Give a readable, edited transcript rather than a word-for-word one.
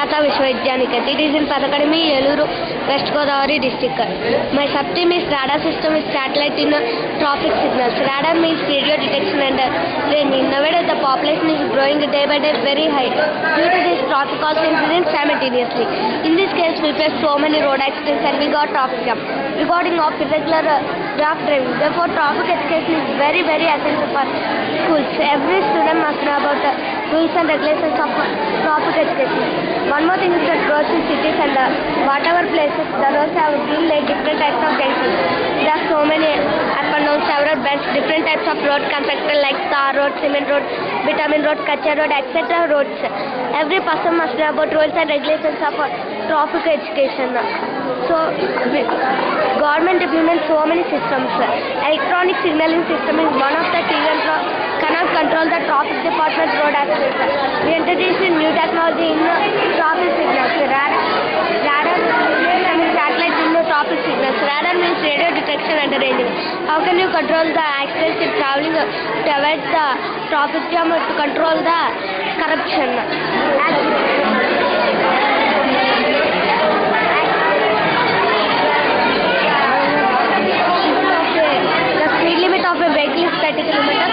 Sujata Vishwavidyaniketh. It is in Pathakademi, Eluru, West Godavari district. My sub-team is radar system with satellite in traffic signals. Radar means radio detection and training. Nowadays the population is growing day by day very high. Due to this, traffic also incidents simultaneously. In this case, we face so many road accidents and we got traffic jam. Regarding of irregular draft driving, therefore traffic education is very essential for schools. Every student must know about rules and regulations of traffic education. One more thing is that roads in cities and whatever places, the roads have been like different types of junctions. There are so many up and down several bends, different types of road constructed like tar road, cement road, bitumen road, kacha road, etc. roads. Every person must know about rules and regulations of traffic education. So, government implements so many systems. Electronic signaling system is one of the key cannot control the traffic department road accidents. We introduced new technology in traffic signals. Radar means satellite in traffic signals. Radar means radio detection and ranging. How can you control the accidents in traveling to avoid the traffic jam or to control the corruption? The speed limit of a vehicle is 30 km.